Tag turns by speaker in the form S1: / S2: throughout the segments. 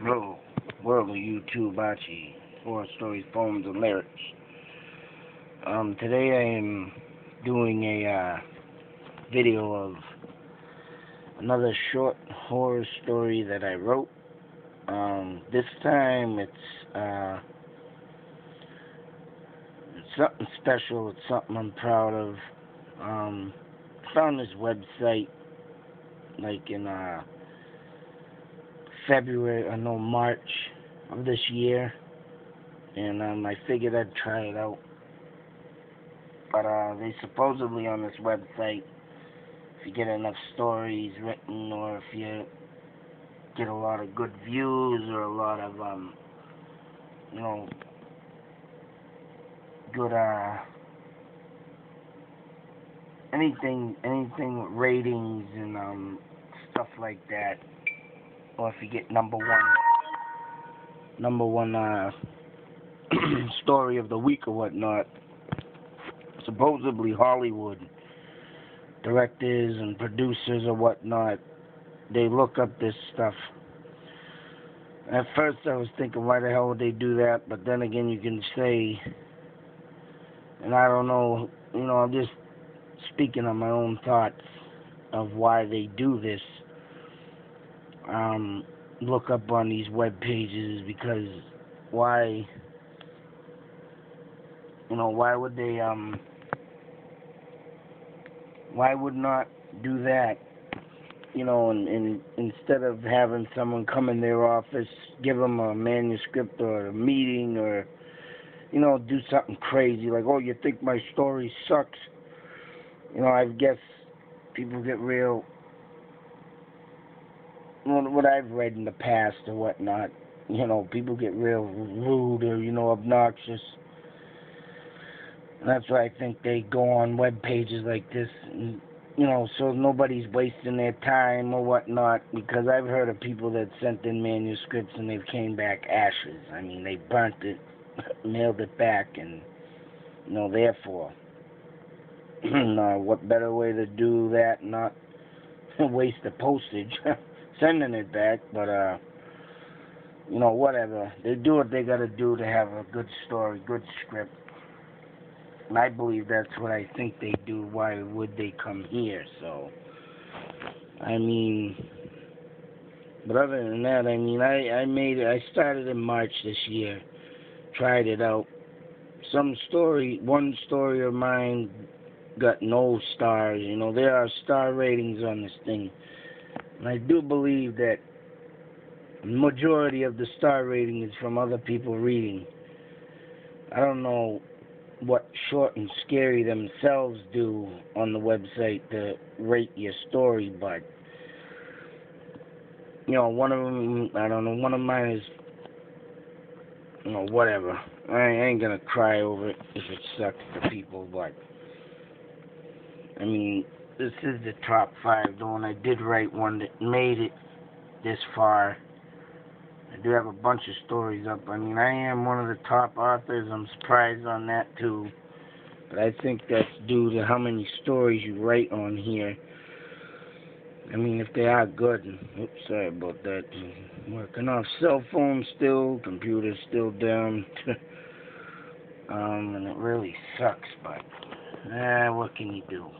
S1: Hello, world of YouTube Archie, horror stories, poems, and lyrics. Today I am doing a video of another short horror story that I wrote. This time it's something special. It's something I'm proud of. Found this website like in March of this year, and I figured I'd try it out. But they supposedly on this website, if you get enough stories written, or if you get a lot of good views, or a lot of you know, good anything with ratings and stuff like that, or if you get number one story of the week or whatnot. Supposedly Hollywood directors and producers or whatnot, they look up this stuff. At first I was thinking, why the hell would they do that? But then again, you can say, and I don't know, I'm just speaking on my own thoughts of why they do this. Look up on these web pages, because why would they why would not do that? And instead of having someone come in their office, give them a manuscript or a meeting, or do something crazy like, oh, you think my story sucks? I guess people get real, what I've read in the past or whatnot, people get real rude or, obnoxious. And that's why I think they go on web pages like this, and, so nobody's wasting their time or whatnot, because I've heard of people that sent in manuscripts and they've came back ashes. I mean, they burnt it, mailed it back, and, therefore, what better way to do that, not waste the postage, sending it back, but, whatever. They do what they gotta do to have a good story, good script. And I believe that's what I think they do. Why would they come here? So, but other than that, I started in March this year, tried it out. One story of mine got no stars. There are star ratings on this thing. And I do believe that the majority of the star rating is from other people reading. I don't know what Short and Scary themselves do on the website to rate your story, but one of them, I don't know, one of mine is, whatever. I ain't gonna cry over it if it sucks to people, but this is the top 5 though, and I did write one that made it this far. I do have a bunch of stories up. I am one of the top authors. I'm surprised on that too. But I think that's due to how many stories you write on here. If they are good. Oops, sorry about that. I'm working off cell phone still, computer's still down. And it really sucks, but what can you do?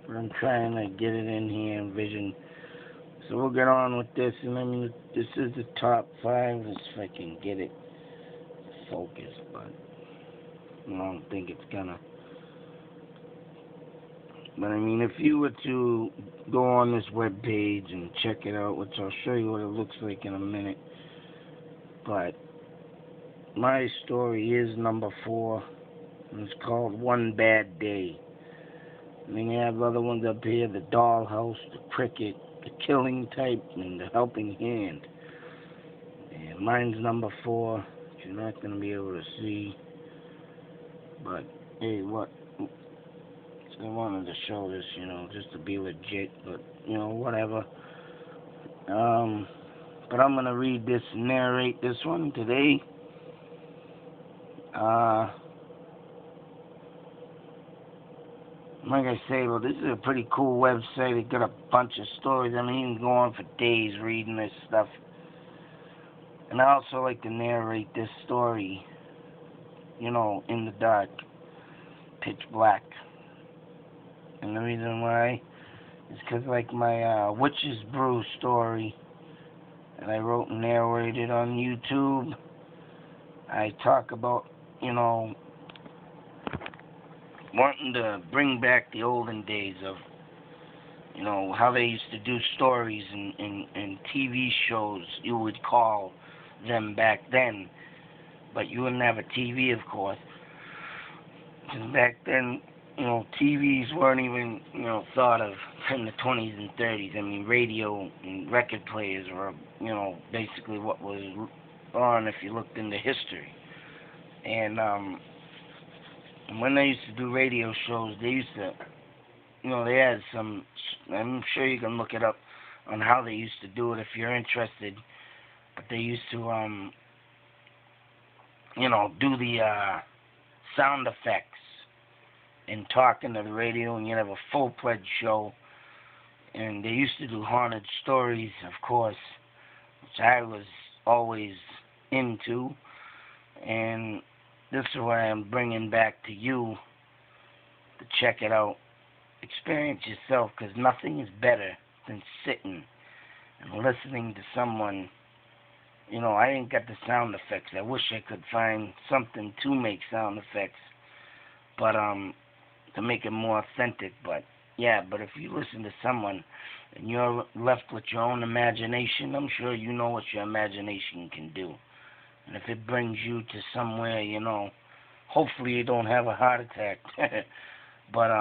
S1: But I'm trying to get it in here in vision. So we'll get on with this, and this is the top 5, if I can get it focused, but I don't think it's gonna. But if you were to go on this web page and check it out, which I'll show you what it looks like in a minute, but my story is number 4, and it's called One Bad Day. You have other ones up here: The Dollhouse, The Cricket, The Killing Type, and The Helping Hand. And mine's number 4, which you're not going to be able to see. But, hey, what? So I wanted to show this, just to be legit, but, whatever. But I'm going to read this and narrate this one today. Like I say, well, this is a pretty cool website. It got a bunch of stories. You can go on for days reading this stuff. And I also like to narrate this story, in the dark, pitch black. And the reason why is because, like my Witch's Brew story that I wrote and narrated on YouTube, I talk about, wanting to bring back the olden days of, how they used to do stories and TV shows, you would call them back then. But you wouldn't have a TV, of course. Because back then, TVs weren't even, thought of in the 20s and 30s. I mean, radio and record players were, basically what was on if you looked into history. And when they used to do radio shows, they used to, they had some, I'm sure you can look it up on how they used to do it if you're interested. But they used to, do the sound effects and talk into the radio, and you'd have a full-fledged show. And they used to do haunted stories, of course, which I was always into. And this is what I'm bringing back to you to check it out. Experience yourself, because nothing is better than sitting and listening to someone. I didn't get the sound effects. I wish I could find something to make sound effects, but to make it more authentic. But if you listen to someone and you're left with your own imagination, I'm sure you know what your imagination can do. And if it brings you to somewhere, hopefully you don't have a heart attack. But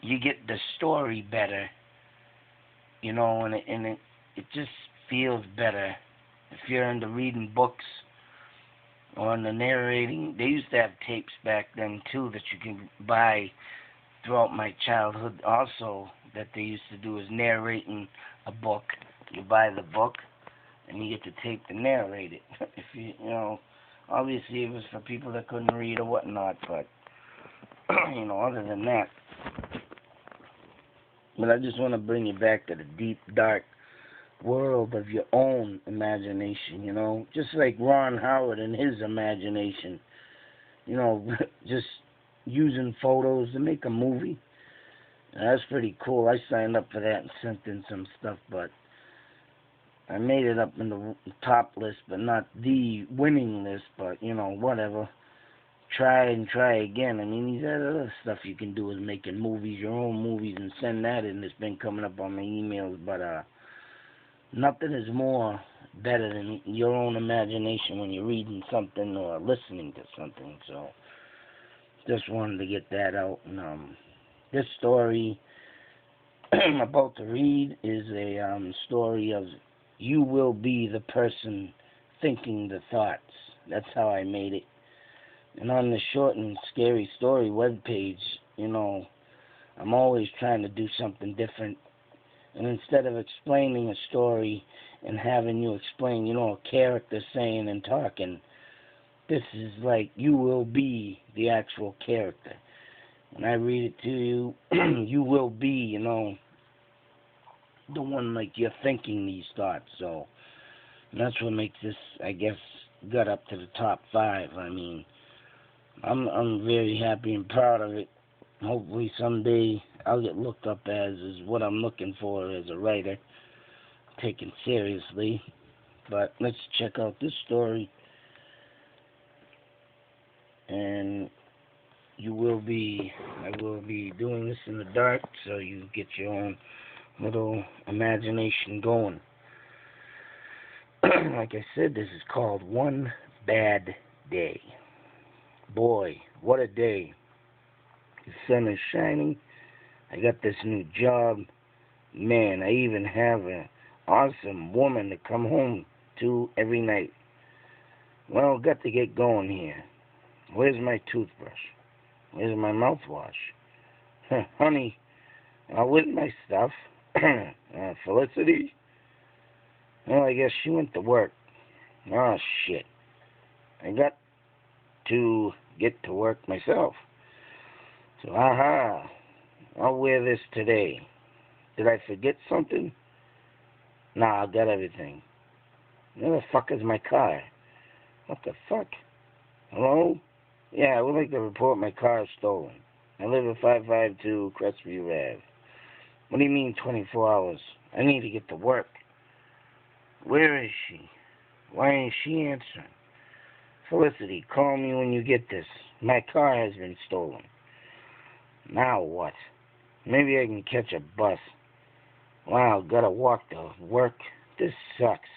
S1: you get the story better, and it just feels better. If you're into reading books or into narrating, they used to have tapes back then too that you can buy throughout my childhood also, that they used to do is narrating a book. You buy the book and you get the tape to narrate it. If obviously it was for people that couldn't read or whatnot, but other than that. But I just want to bring you back to the deep, dark world of your own imagination, just like Ron Howard and his imagination, just using photos to make a movie. And that's pretty cool. I signed up for that and sent in some stuff, but I made it up in the top list, but not the winning list, but, whatever. Try and try again. I mean, these other stuff you can do is making movies, your own movies, and send that in. It's been coming up on my emails, but, nothing is more better than your own imagination when you're reading something or listening to something. So, just wanted to get that out. And this story I'm about to read is a story of you will be the person thinking the thoughts. That's how I made it. And on the Short and Scary Story webpage, I'm always trying to do something different. And instead of explaining a story and having you explain, a character saying and talking, this is like you will be the actual character. When I read it to you, you will be, the one like you're thinking these thoughts. So that's what makes this, I guess, got up to the top 5. I mean, I'm very happy and proud of it. Hopefully someday I'll get looked up as is what I'm looking for as a writer, taken seriously. But let's check out this story. And I will be doing this in the dark so you get your own little imagination going. Like I said, this is called One Bad Day. Boy, what a day. The sun is shining. I got this new job. Man, I even have an awesome woman to come home to every night. Well, got to get going here. Where's my toothbrush? Where's my mouthwash? Honey, with my stuff. Felicity? Well, I guess she went to work. Oh, shit. I got to get to work myself. So, I'll wear this today. Did I forget something? Nah, I got everything. Where the fuck is my car? What the fuck? Hello? Yeah, I would like to report my car is stolen. I live at 552 Crestview Ave. What do you mean 24 hours? I need to get to work. Where is she? Why ain't she answering? Felicity, call me when you get this. My car has been stolen. Now what? Maybe I can catch a bus. Wow, gotta walk to work. This sucks.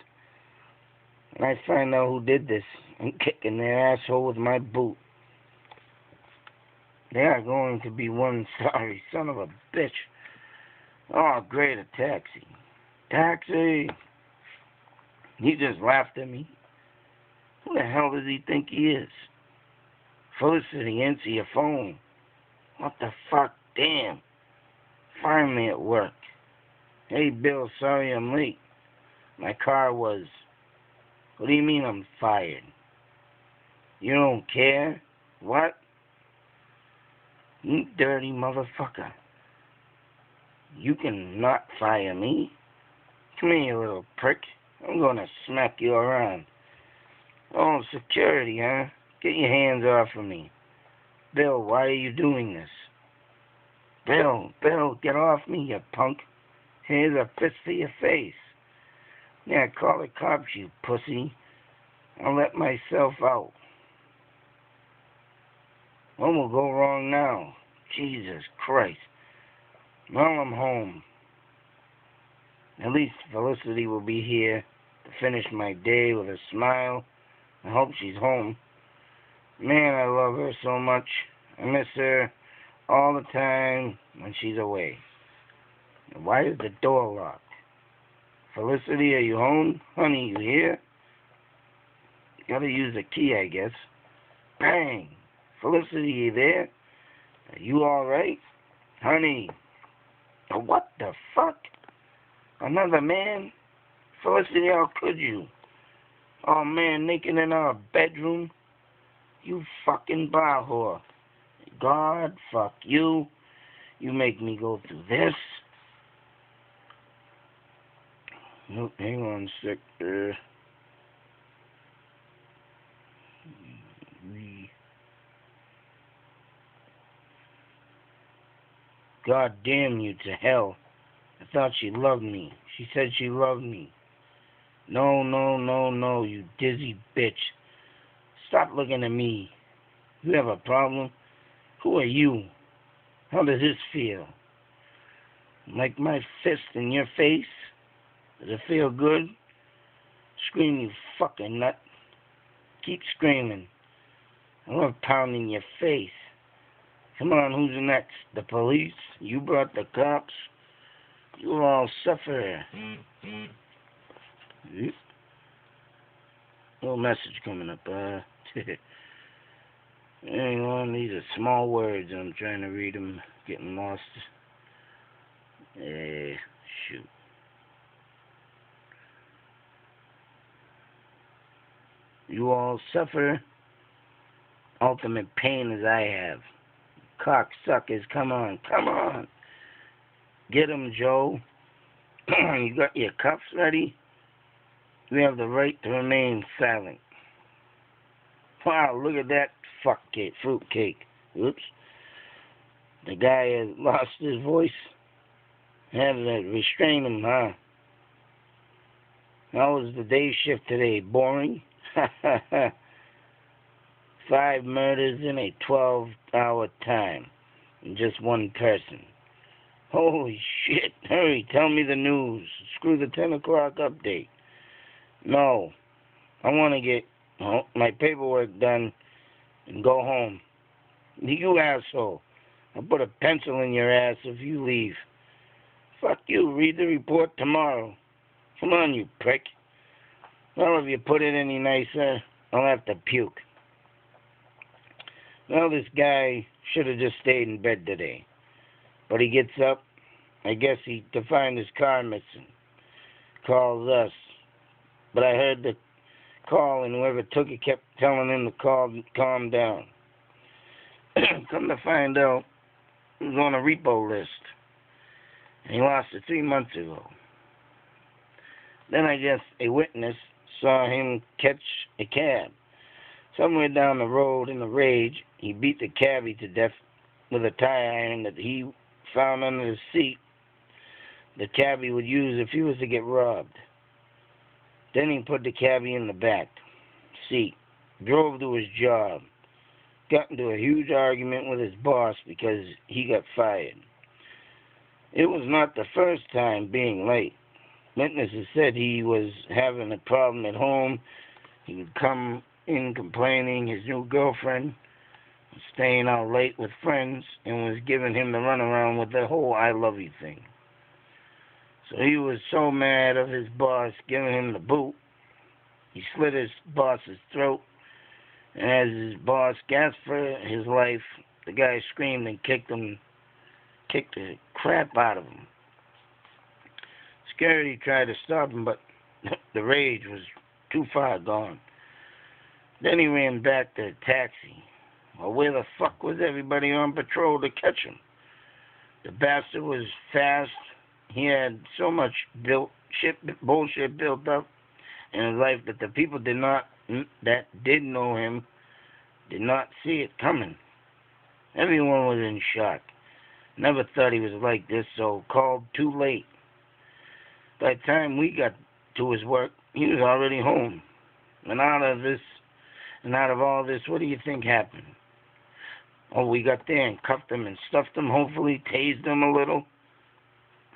S1: When I find out who did this, I'm kicking their asshole with my boot. They are going to be one sorry son of a bitch. Oh, great, a taxi. Taxi! He just laughed at me. Who the hell does he think he is? Felicity, answer your phone. What the fuck? Damn. Find me at work. Hey, Bill, sorry I'm late. My car was... What do you mean I'm fired? You don't care? What? You dirty motherfucker. You can not fire me. Come here, you little prick. I'm gonna smack you around. Oh, security, huh? Get your hands off of me. Bill, why are you doing this? Bill, get off me, you punk. Here's a fist to your face. Yeah, call the cops, you pussy. I'll let myself out. What will go wrong now? Jesus Christ. Well, I'm home. At least Felicity will be here to finish my day with a smile. I hope she's home. Man, I love her so much. I miss her all the time when she's away. Why is the door locked? Felicity, are you home? Honey, you here? Gotta use the key, I guess. Bang! Felicity, you there? Are you alright? Honey. What the fuck? Another man? Felicity, how could you? Oh man, naked in our bedroom? You fucking bar whore. God, fuck you. You make me go through this. Nope, hang on a sec. God damn you to hell. I thought she loved me. She said she loved me. No, you dizzy bitch. Stop looking at me. You have a problem? Who are you? How does this feel? Like my fist in your face? Does it feel good? Scream, you fucking nut. Keep screaming. I love pounding your face. Come on, who's next? The police? You brought the cops? You'll all suffer. Little message coming up. Hang on, these are small words. I'm trying to read them. Getting lost. Shoot. You all suffer ultimate pain as I have. Cocksuckers, come on. Get 'em, Joe. You got your cuffs ready? You have the right to remain silent. Wow, look at that fruitcake. Oops. The guy has lost his voice. Have to restrain him, huh? How was the day shift today? Boring? 5 murders in a 12-hour time. And just one person. Holy shit. Hurry, tell me the news. Screw the 10 o'clock update. No. I want to get my paperwork done and go home. You asshole. I'll put a pencil in your ass if you leave. Fuck you. Read the report tomorrow. Come on, you prick. Well, if you put it any nicer, I'll have to puke. Well, this guy should have just stayed in bed today. But he gets up. I guess to find his car missing. Calls us. But I heard the call, and whoever took it kept telling him to calm down. Come to find out, he was on a repo list. And he lost it 3 months ago. Then I guess a witness saw him catch a cab. Somewhere down the road in a rage, he beat the cabbie to death with a tire iron that he found under the seat the cabbie would use if he was to get robbed. Then he put the cabbie in the back seat, drove to his job, got into a huge argument with his boss because he got fired. It was not the first time being late. Witnesses said he was having a problem at home. He would come in complaining his new girlfriend was staying out late with friends and was giving him the runaround with the whole I love you thing. So he was so mad of his boss giving him the boot, he slit his boss's throat, and as his boss gasped for his life, the guy screamed and kicked the crap out of him. Security tried to stop him, but the rage was too far gone. Then he ran back to the taxi. Well, where the fuck was everybody on patrol to catch him? The bastard was fast. He had so much bullshit built up in his life that the people that did know him did not see it coming. Everyone was in shock. Never thought he was like this, so called too late. By the time we got to his work, he was already home. And out of all this, what do you think happened? Oh, we got there and cuffed him and stuffed him, hopefully tased him a little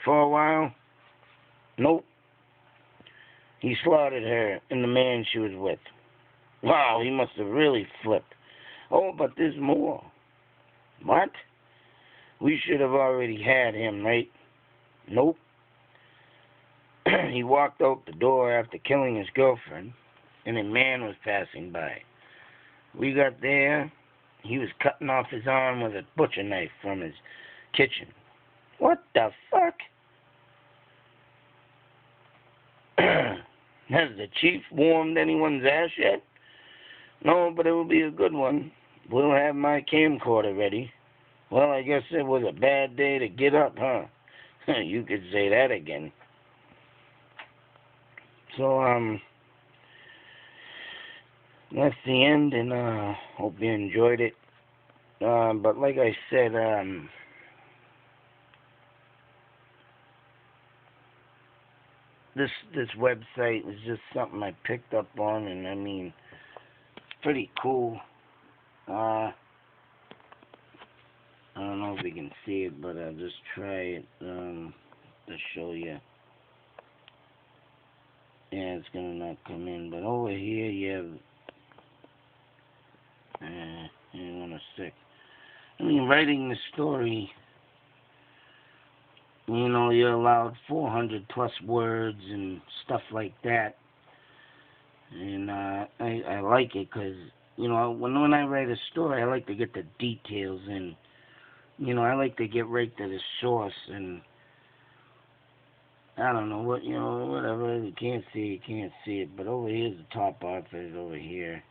S1: for a while? Nope. He slaughtered her and the man she was with. Wow, he must have really flipped. Oh, but there's more. What? We should have already had him, right? Nope. He walked out the door after killing his girlfriend, and a man was passing by. We got there. He was cutting off his arm with a butcher knife from his kitchen. What the fuck? Has the chief warmed anyone's ass yet? No, but it will be a good one. We'll have my camcorder ready. Well, I guess it was a bad day to get up, huh? You could say that again. So, that's the end, and hope you enjoyed it. But like I said, this website was just something I picked up on, and I mean, it's pretty cool. I don't know if you can see it, but I'll just try it to show you. Yeah, it's gonna not come in, but over here you have. Hang on a sec. I mean, writing the story, you know, you're allowed 400 plus words and stuff like that. And I like it because, you know, when I write a story, I like to get the details and, you know, I like to get right to the source. And I don't know what, you know, whatever. You can't see it. But over here's the top authors over here.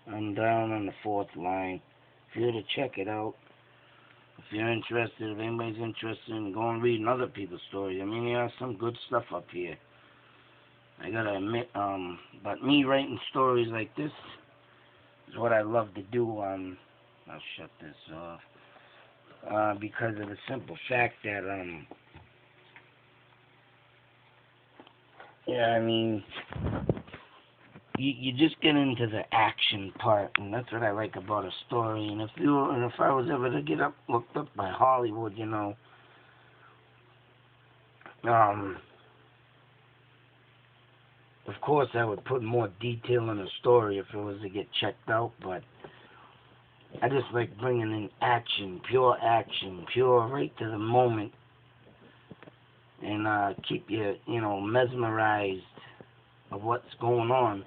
S1: I'm down on the fourth line. If you're to check it out, if you're interested, if anybody's interested in going and reading other people's stories, I mean, there's some good stuff up here. I gotta admit, but me writing stories like this is what I love to do. I'll shut this off because of the simple fact that, yeah, I mean, you just get into the action part, and that's what I like about a story. And if I was ever to get looked up by Hollywood, you know, of course I would put more detail in the story if it was to get checked out, but I just like bringing in action, pure right to the moment, and keep you, you know, mesmerized of what's going on.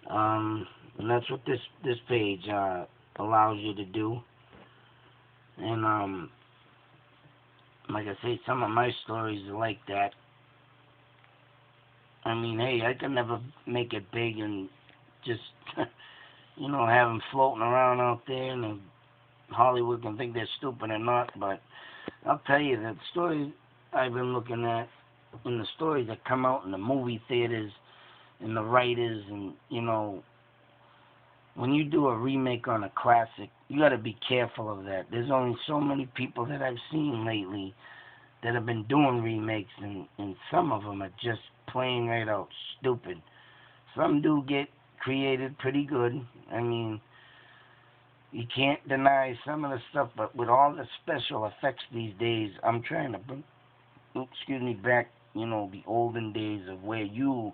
S1: And that's what this page allows you to do. And like I say, some of my stories are like that. I mean, hey, I can never make it big and just, you know, have them floating around out there, and Hollywood can think they're stupid or not. But I'll tell you, that story I've been looking at, and the stories that come out in the movie theaters and the writers, and when you do a remake on a classic, you got to be careful of that. There's only so many people that I've seen lately that have been doing remakes, and some of them are just plain right out stupid. Some do get created pretty good. I mean, you can't deny some of the stuff, but with all the special effects these days, I'm trying to bring, back, the olden days of where you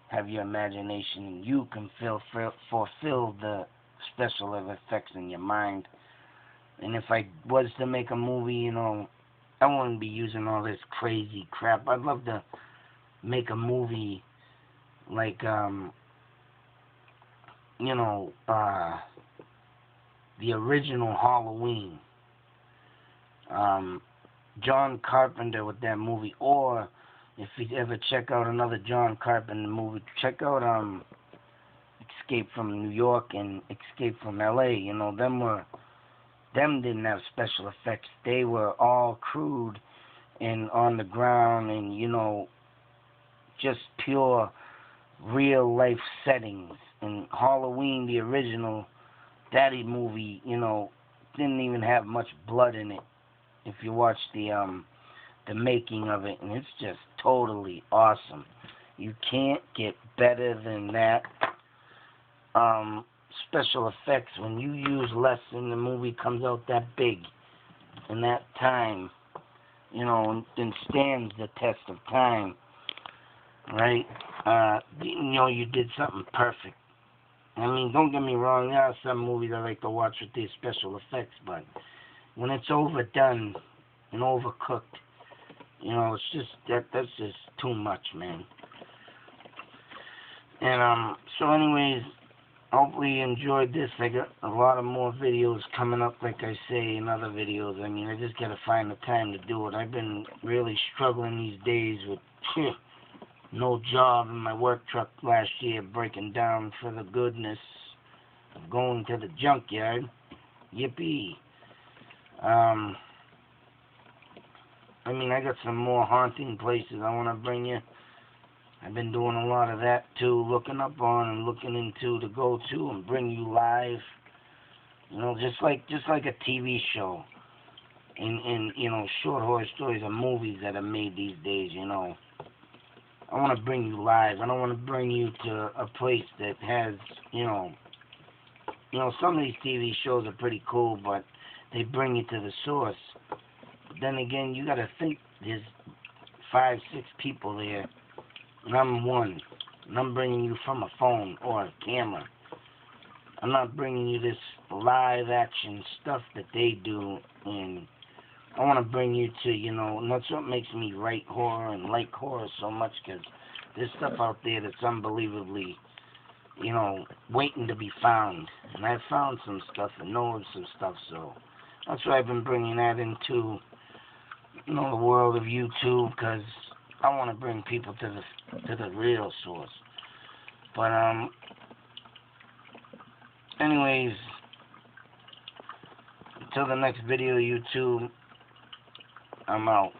S1: have your imagination and you can fulfill the special effects in your mind. And if I was to make a movie, I wouldn't be using all this crazy crap. I'd love to make a movie like, the original Halloween. John Carpenter with that movie, or if you ever check out another John Carpenter movie, check out Escape from New York and Escape from LA. Them didn't have special effects. They were all crude and on the ground, and just pure real life settings. And Halloween, the original Daddy movie, didn't even have much blood in it. If you watch the making of it, and it's just totally awesome. You can't get better than that. Special effects, when you use less and the movie comes out that big in that time, and stands the test of time, right? You did something perfect. I mean, don't get me wrong, there are some movies I like to watch with their special effects, but when it's overdone and overcooked, it's just, that's just too much, man. And, so anyways, hopefully you enjoyed this. I got a lot of more videos coming up, like I say, in other videos. I mean, I just gotta find the time to do it. I've been really struggling these days with no job in my work truck last year, breaking down for the goodness of going to the junkyard. Yippee. I mean, I got some more haunting places I want to bring you. I've been doing a lot of that too, looking up on and looking into to go to and bring you live. Just like a TV show. And short horror stories or movies that are made these days, I want to bring you live. I don't want to bring you to a place that has, some of these TV shows are pretty cool, but they bring you to the source. But then again, you got to think there's 5, 6 people there, and I'm one. And I'm bringing you from a phone or a camera. I'm not bringing you this live action stuff that they do, and I want to bring you to, and that's what makes me write horror and like horror so much, because there's stuff out there that's unbelievably, waiting to be found. And I've found some stuff and know of some stuff, so that's why I've been bringing that into, the world of YouTube, because I want to bring people to the real source. But, anyways, until the next video, YouTube, I'm out.